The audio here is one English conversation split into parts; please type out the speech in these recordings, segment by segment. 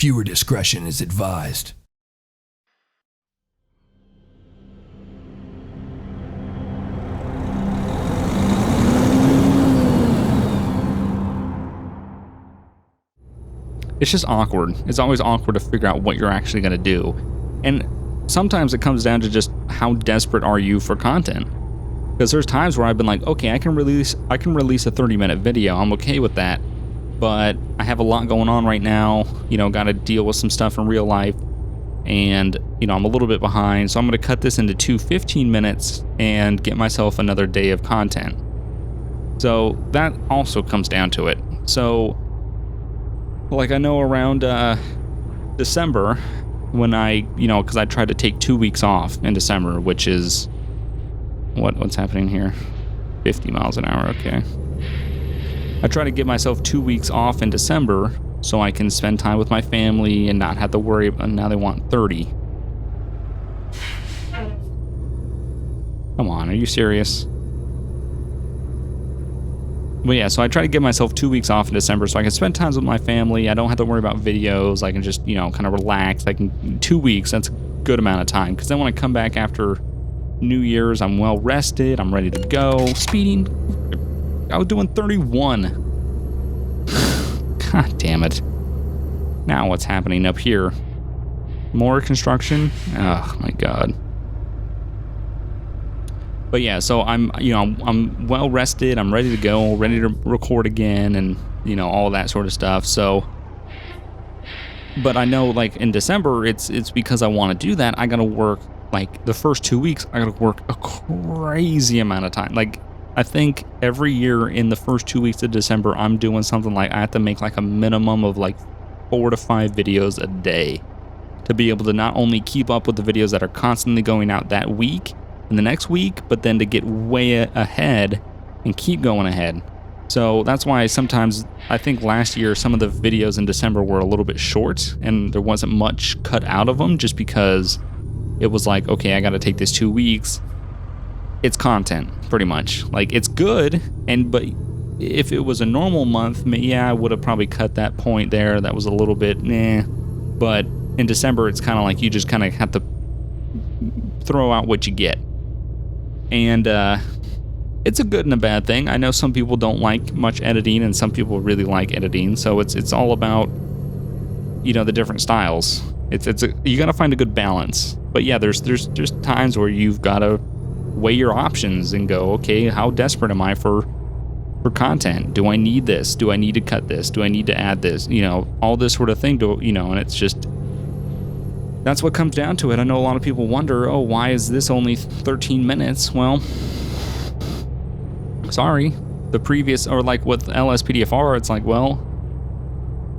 Viewer discretion is advised. It's just awkward. It's always awkward to figure out what you're actually going to do. And sometimes it comes down to just how desperate are you for content. Because there's times where I've been like, okay, I can release a 30-minute video. I'm okay with that. But I have a lot going on right now. Got to deal with some stuff in real life. And, I'm a little bit behind. So I'm going to cut this into 2 15 minutes and get myself another day of content. So that also comes down to it. So, like, I know around December, when because I tried to take 2 weeks off in December, which is, what's happening here? 50 miles an hour, okay. I try to give myself 2 weeks off in December so I can spend time with my family and not have to worry about, now they want 30. Come on, are you serious? But yeah, so I try to give myself 2 weeks off in December so I can spend time with my family. I don't have to worry about videos. I can just, kind of relax. 2 weeks, that's a good amount of time. Because then when I come back after New Year's, I'm well rested. I'm ready to go. Speeding. I was doing 31. God damn it. Now what's happening up here? More construction? Oh my God. But yeah, so I'm well rested. I'm ready to go, ready to record again, and all that sort of stuff. So, but I know in December, it's because I want to do that. I gotta work the first 2 weeks. I gotta work a crazy amount of time. I think every year in the first 2 weeks of December, I'm doing something I have to make a minimum of 4 to 5 videos a day to be able to not only keep up with the videos that are constantly going out that week and the next week, but then to get way ahead and keep going ahead. So that's why sometimes I think last year some of the videos in December were a little bit short and there wasn't much cut out of them just because it was okay, I got to take this 2 weeks. It's content, pretty much. It's good, but if it was a normal month, I would have probably cut that point there. That was a little bit, But in December, it's kind of you just kind of have to throw out what you get. And it's a good and a bad thing. I know some people don't like much editing, and some people really like editing. So it's all about, the different styles. You got to find a good balance. But yeah, there's times where you've got to weigh your options and go, okay, how desperate am I for content? Do I need this? Do I need to cut this? Do I need to add this? All this sort of thing. And it's just, that's what comes down to it. I know a lot of people wonder, oh, why is this only 13 minutes? Well, sorry. The previous, or with LSPDFR, it's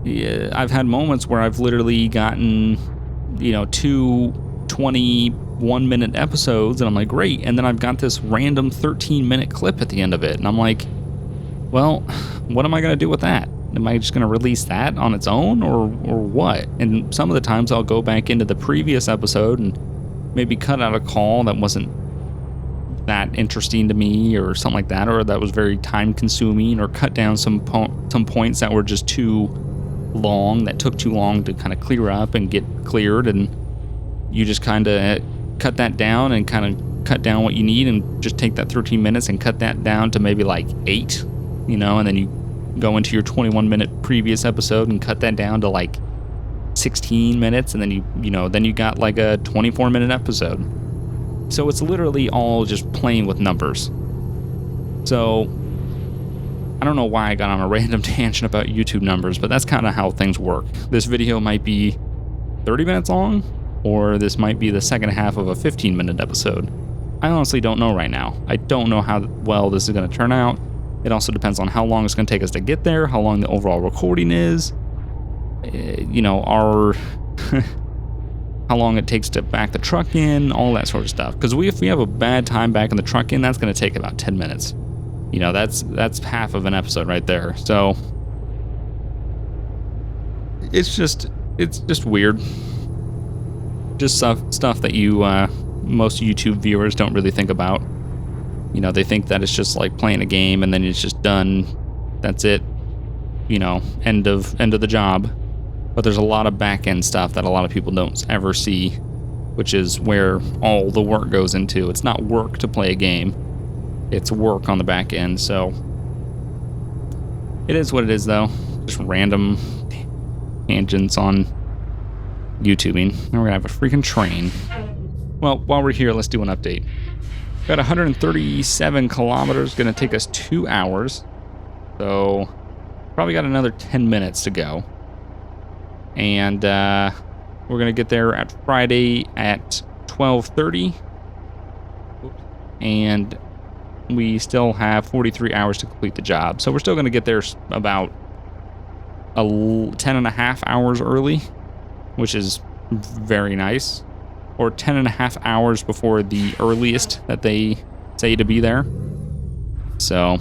yeah, I've had moments where I've literally gotten, 2 21-minute episodes, and I'm great. And then I've got this random 13-minute clip at the end of it. And I'm well, what am I going to do with that? Am I just going to release that on its own or what? And some of the times I'll go back into the previous episode and maybe cut out a call that wasn't that interesting to me or something like that, or that was very time consuming, or cut down some points that were just too long, that took too long to kind of clear up and get cleared. And you just kind of cut that down and kind of cut down what you need and just take that 13 minutes and cut that down to maybe 8, and then you go into your 21-minute previous episode and cut that down to 16 minutes, and then you got a 24-minute episode. So it's literally all just playing with numbers. So I don't know why I got on a random tangent about YouTube numbers, but that's kind of how things work. This video might be 30 minutes long, or this might be the second half of a 15-minute episode. I honestly don't know right now. I don't know how well this is going to turn out. It also depends on how long it's going to take us to get there, how long the overall recording is, how long it takes to back the truck in, all that sort of stuff. Because if we have a bad time backing the truck in, that's going to take about 10 minutes. That's half of an episode right there. So it's just weird. Just stuff that most YouTube viewers don't really think about. They think that it's just playing a game and then it's just done. That's it. End of the job. But there's a lot of back end stuff that a lot of people don't ever see, which is where all the work goes into. It's not work to play a game, it's work on the back end. So it is what it is, though. Just random tangents on YouTubing. Now we're gonna have a freaking train. Well, while we're here, let's do an update. Got 137 kilometers, gonna take us 2 hours. So probably got another 10 minutes to go. And we're gonna get there at Friday at 12:30. And we still have 43 hours to complete the job. So we're still gonna get there about 10 and a half hours early, which is very nice. Or 10 and a half hours before the earliest that they say to be there. So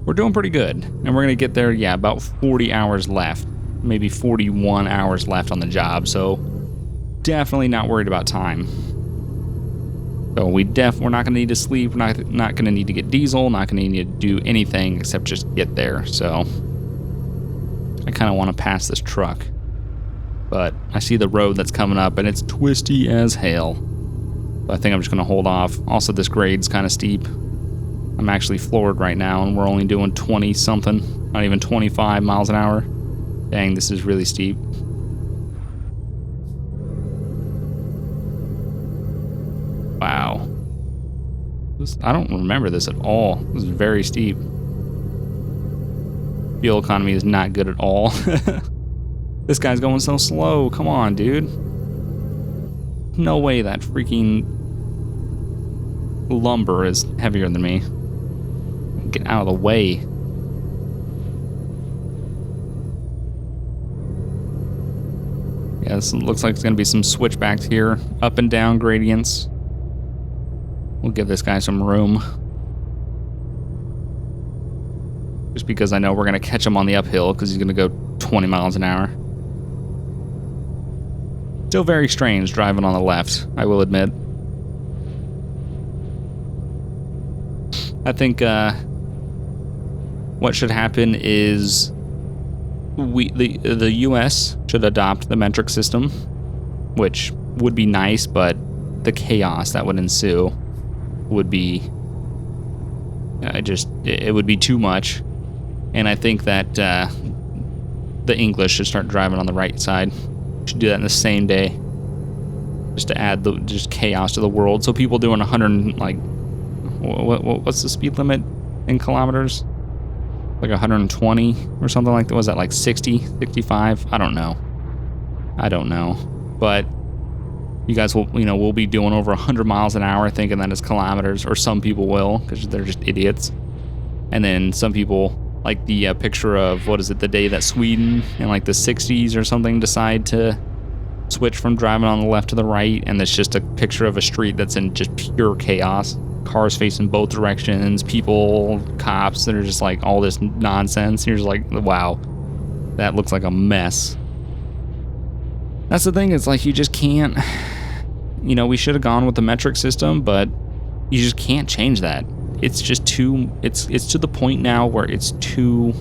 we're doing pretty good. And we're going to get there, yeah, about 40 hours left. Maybe 41 hours left on the job. So definitely not worried about time. So we're not going to need to sleep. We're not going to need to get diesel. Not going to need to do anything except just get there. So I kind of want to pass this truck. But I see the road that's coming up, and it's twisty as hell. So I think I'm just going to hold off. Also, this grade's kind of steep. I'm actually floored right now, and we're only doing 20-something, not even 25 miles an hour. Dang, this is really steep. Wow. I don't remember this at all. This is very steep. Fuel economy is not good at all. This guy's going so slow. Come on, dude. No way that freaking lumber is heavier than me. Get out of the way. Yeah, this looks like it's going to be some switchbacks here. Up and down gradients. We'll give this guy some room. Just because I know we're going to catch him on the uphill because he's going to go 20 miles an hour. Still very strange driving on the left, I will admit. I think what should happen is the U.S. should adopt the metric system, which would be nice, but the chaos that would ensue would be it would be too much. And I think that the English should start driving on the right side. Should do that in the same day, just to add just chaos to the world. So people doing 100, like, what's the speed limit in kilometers? Like 120 or something like that. Was that like 60, 65? I don't know. But you guys will, we'll be doing over 100 miles an hour thinking that it's kilometers, or some people will because they're just idiots. And then some people, like the picture of, the day that Sweden in like the 60s or something decide to switch from driving on the left to the right, and it's just a picture of a street that's in just pure chaos. Cars facing both directions, people, cops that are just like all this nonsense. And you're just like, wow, that looks like a mess. That's the thing, it's like you just can't, we should have gone with the metric system, but you just can't change that. It's just too, it's to the point now where it's too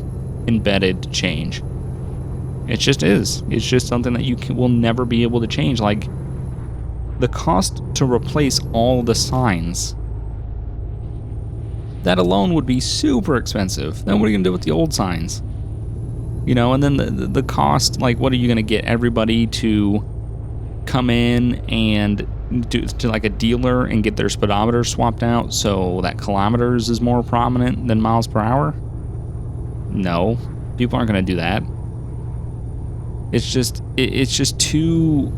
embedded to change. It just is. It's just something that you will never be able to change. Like, the cost to replace all the signs, that alone would be super expensive. Then what are you going to do with the old signs? And then the cost, like, what are you going to get everybody to come in and to like a dealer and get their speedometer swapped out so that kilometers is more prominent than miles per hour? No, people aren't going to do that. It's just too,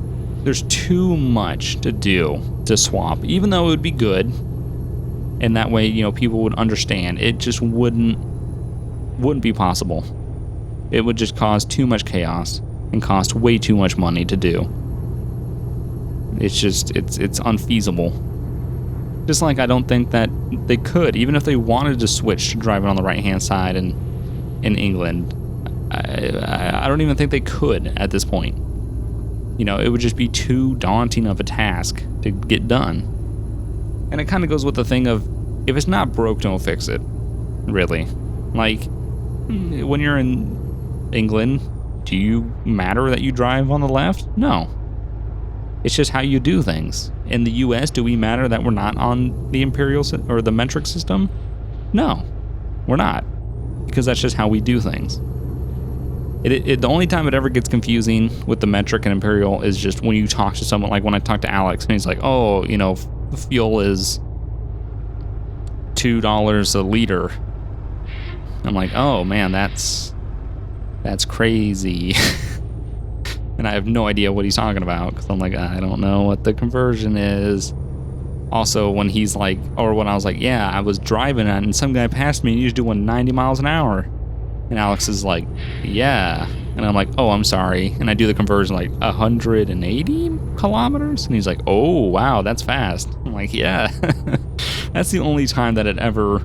there's too much to do to swap, even though it would be good. And that way, people would understand. It just wouldn't be possible. It would just cause too much chaos and cost way too much money to do. It's unfeasible. Just like I don't think that they could, even if they wanted to switch to driving on the right-hand side in England, I don't even think they could at this point. It would just be too daunting of a task to get done. And it kind of goes with the thing of, if it's not broke, don't fix it. Really. Like, when you're in England, Do you matter that you drive on the left? No. It's just how you do things. In the US, do we matter that we're not on the imperial or the metric system? No, we're not. Because that's just how we do things. The only time it ever gets confusing with the metric and imperial is just when you talk to someone, like when I talk to Alex and he's like, oh, you know, fuel is $2 a liter. I'm like, oh man, that's crazy. And I have no idea what he's talking about because I'm like, I don't know what the conversion is. Also, when he's like, or when I was like, yeah, I was driving and some guy passed me and he was doing 90 miles an hour. And Alex is like, yeah. And I'm like, oh, I'm sorry. And I do the conversion like 180 kilometers. And he's like, oh, wow, that's fast. I'm like, yeah. That's the only time that it ever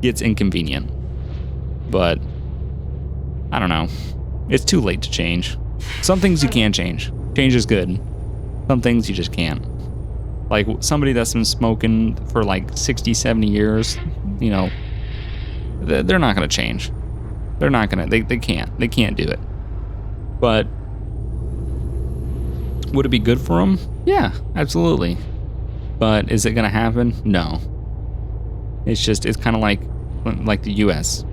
gets inconvenient. But I don't know. It's too late to change. Some things you can change. Change is good. Some things you just can't. Like somebody that's been smoking for like 60, 70 years, you know, they're not going to change. They're not going to, they can't. They can't do it. But would it be good for them? Yeah, absolutely. But is it going to happen? No. It's kind of like the US.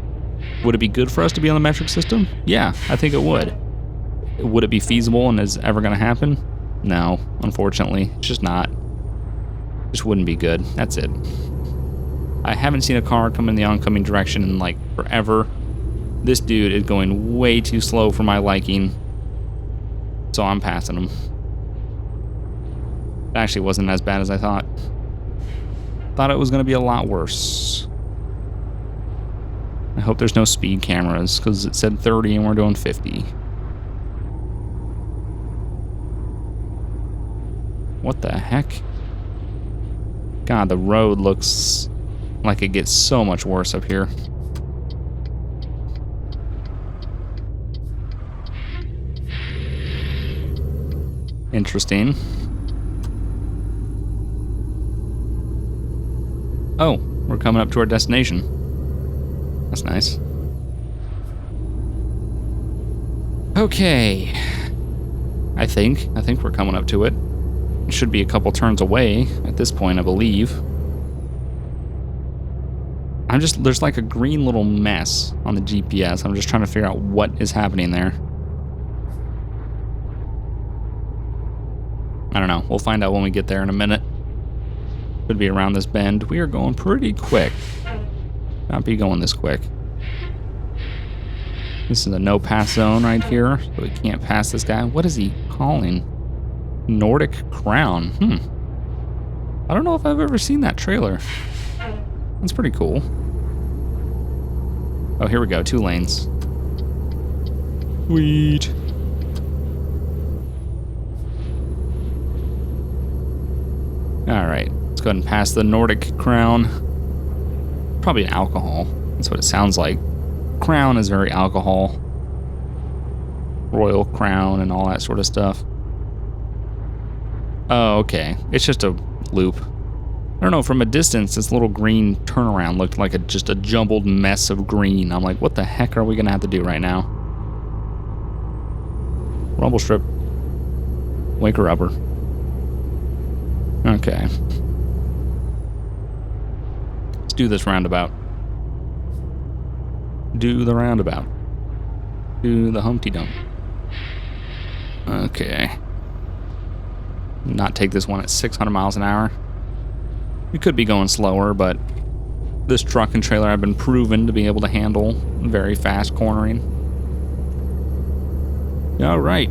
Would it be good for us to be on the metric system? Yeah, I think it would. Would it be feasible and is it ever going to happen? No, unfortunately. It's just not. It just wouldn't be good. That's it. I haven't seen a car come in the oncoming direction in like forever. This dude is going way too slow for my liking. So I'm passing him. It actually wasn't as bad as I thought. Thought it was going to be a lot worse. I hope there's no speed cameras because it said 30 and we're doing 50. What the heck? God, the road looks like it gets so much worse up here. Interesting. Oh, we're coming up to our destination. That's nice. Okay. I think we're coming up to it. It should be a couple turns away at this point, I believe. There's like a green little mess on the GPS. I'm just trying to figure out what is happening there. I don't know. We'll find out when we get there in a minute. Could be around this bend. We are going pretty quick. Not be going this quick. This is a no pass zone right here, so we can't pass this guy. What is he calling? Nordic Crown. I don't know if I've ever seen that trailer. That's pretty cool. Oh, here we go. 2 lanes. Sweet. All right. Let's go ahead and pass the Nordic Crown. Probably an alcohol. That's what it sounds like. Crown is very alcohol. Royal Crown and all that sort of stuff. Oh, okay. It's just a loop. I don't know, from a distance, this little green turnaround looked like just a jumbled mess of green. I'm like, what the heck are we going to have to do right now? Rumble strip. Wake her upper. Okay. Let's do this roundabout. Do the roundabout. Do the Humpty Dump. Okay. Not take this one at 600 miles an hour. We could be going slower, but this truck and trailer have been proven to be able to handle very fast cornering. All right.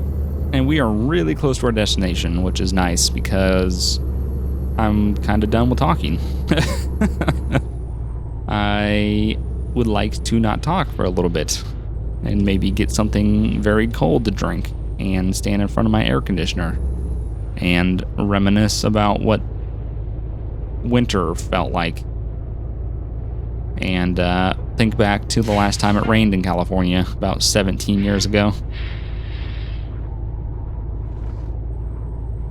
And we are really close to our destination, which is nice because I'm kind of done with talking. I would like to not talk for a little bit and maybe get something very cold to drink and stand in front of my air conditioner and reminisce about what winter felt like and think back to the last time it rained in California about 17 years ago.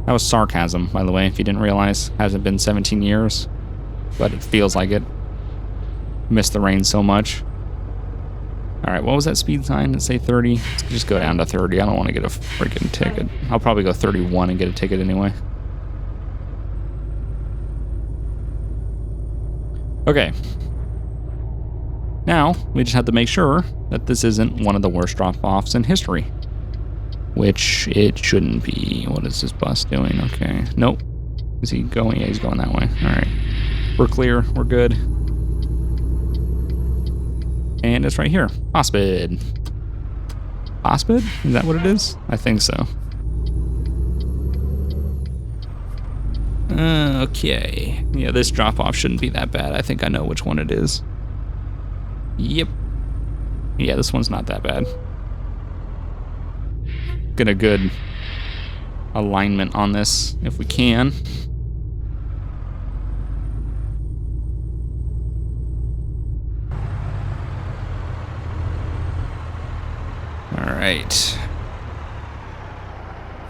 That was sarcasm, by the way, if you didn't realize. Hasn't been 17 years, but it feels like it. Missed the rain so much. All right, what was that speed sign? Let's say 30. Let's just go down to 30. I don't want to get a freaking ticket. I'll probably go 31 and get a ticket anyway. Okay. Now, we just have to make sure that this isn't one of the worst drop-offs in history. Which it shouldn't be. What is this bus doing? Okay. Nope. Is he going? Yeah, he's going that way. All right. We're clear. We're good. And it's right here. Hospid. Hospid? Is that what it is? I think so. Okay. Yeah, this drop-off shouldn't be that bad. I think I know which one it is. Yep. Yeah, this one's not that bad. Get a good alignment on this if we can. All right.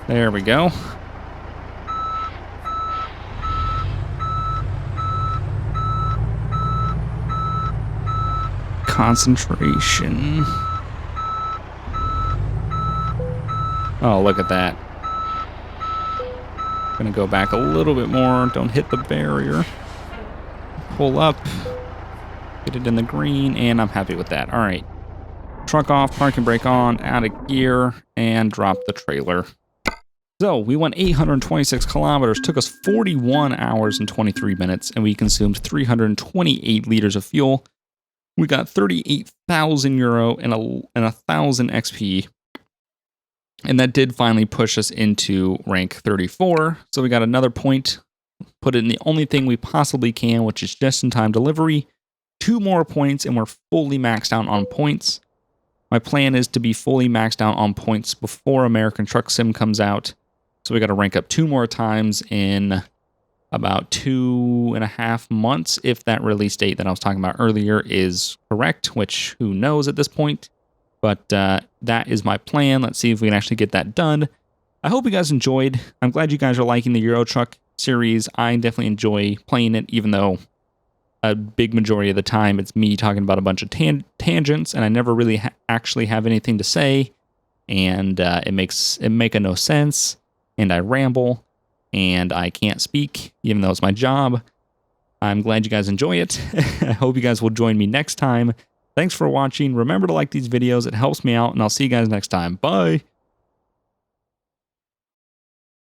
There we go. Concentration. Oh, look at that. Gonna go back a little bit more. Don't hit the barrier. Pull up. Get it in the green, and I'm happy with that. All right. Truck off, parking brake on, out of gear, and drop the trailer. So we went 826 kilometers, took us 41 hours and 23 minutes, and we consumed 328 liters of fuel. We got 38,000 euro and 1,000 XP. And that did finally push us into rank 34. So we got another point, put it in the only thing we possibly can, which is just-in-time delivery. 2 more points, and we're fully maxed out on points. My plan is to be fully maxed out on points before American Truck Sim comes out. So we got to rank up 2 more times in about 2.5 months, if that release date that I was talking about earlier is correct, which who knows at this point. But that is my plan. Let's see if we can actually get that done. I hope you guys enjoyed. I'm glad you guys are liking the Euro Truck series. I definitely enjoy playing it, even though a big majority of the time it's me talking about a bunch of tangents, and I never really actually have anything to say, and it makes no sense, and I ramble, and I can't speak, even though it's my job. I'm glad you guys enjoy it. I hope you guys will join me next time. Thanks for watching. Remember to like these videos. It helps me out, and I'll see you guys next time. Bye.